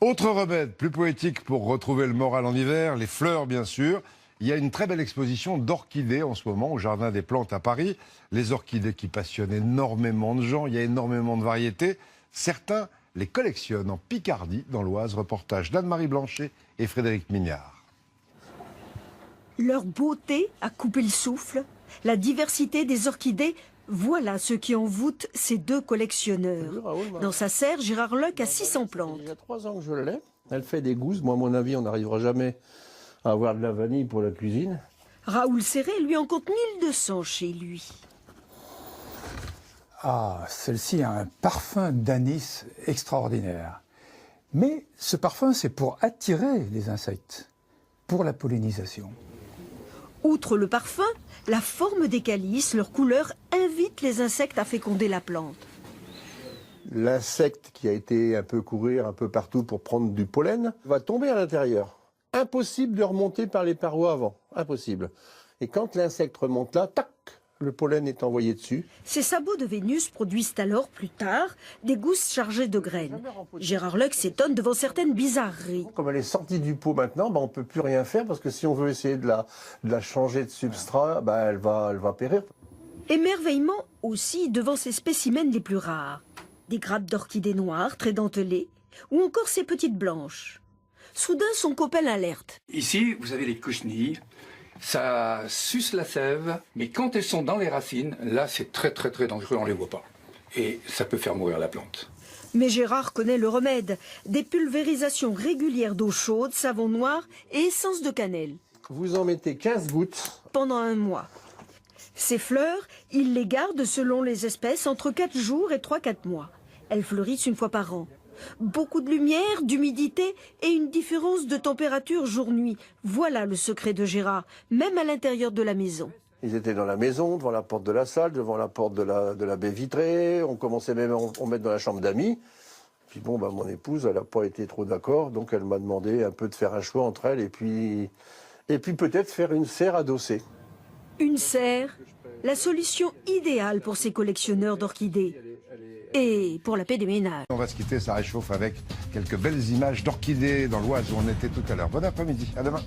Autre remède, plus poétique pour retrouver le moral en hiver, les fleurs bien sûr. Il y a une très belle exposition d'orchidées en ce moment au Jardin des Plantes à Paris. Les orchidées qui passionnent énormément de gens, il y a énormément de variétés. Certains les collectionnent en Picardie, dans l'Oise. Reportage d'Anne-Marie Blanchet et Frédéric Mignard. Leur beauté a coupé le souffle, la diversité des orchidées, voilà ce qui envoûte ces deux collectionneurs. Dans sa serre, Gérard Leuc a 600 plantes. Il y a 3 ans que je l'ai. Elle fait des gousses. Moi, à mon avis, on n'arrivera jamais à avoir de la vanille pour la cuisine. Raoul Serré lui en compte 1200 chez lui. Ah, celle-ci a un parfum d'anis extraordinaire. Mais ce parfum, c'est pour attirer les insectes, pour la pollinisation. Outre le parfum, la forme des calices, leur couleur invite les insectes à féconder la plante. L'insecte qui a été un peu courir un peu partout pour prendre du pollen va tomber à l'intérieur. Impossible de remonter par les parois avant. Impossible. Et quand l'insecte remonte là, tac, le pollen est envoyé dessus. Ces sabots de Vénus produisent alors, plus tard, des gousses chargées de graines. Gérard Leuc s'étonne devant certaines bizarreries. Comme elle est sortie du pot maintenant, on ne peut plus rien faire parce que si on veut essayer de la changer de substrat, elle va périr. Émerveillement aussi devant ces spécimens les plus rares. Des grappes d'orchidées noires très dentelées ou encore ces petites blanches. Soudain, son copain l'alerte. Ici, vous avez les cochenilles. Ça suce la sève, mais quand elles sont dans les racines, là c'est très dangereux, on ne les voit pas. Et ça peut faire mourir la plante. Mais Gérard connaît le remède. Des pulvérisations régulières d'eau chaude, savon noir et essence de cannelle. Vous en mettez 15 gouttes. Pendant un mois. Ces fleurs, il les garde selon les espèces entre 4 jours et 3-4 mois. Elles fleurissent une fois par an. Beaucoup de lumière, d'humidité et une différence de température jour-nuit. Voilà le secret de Gérard, même à l'intérieur de la maison. Ils étaient dans la maison, devant la porte de la salle, devant la porte de la baie vitrée. On commençait même à en mettre dans la chambre d'amis. Puis mon épouse, elle n'a pas été trop d'accord, donc elle m'a demandé un peu de faire un choix entre elles et puis peut-être faire une serre adossée. Une serre, la solution idéale pour ces collectionneurs d'orchidées. Et pour la paix des ménages. On va se quitter, ça réchauffe avec quelques belles images d'orchidées dans l'Oise où on était tout à l'heure. Bon après-midi, à demain.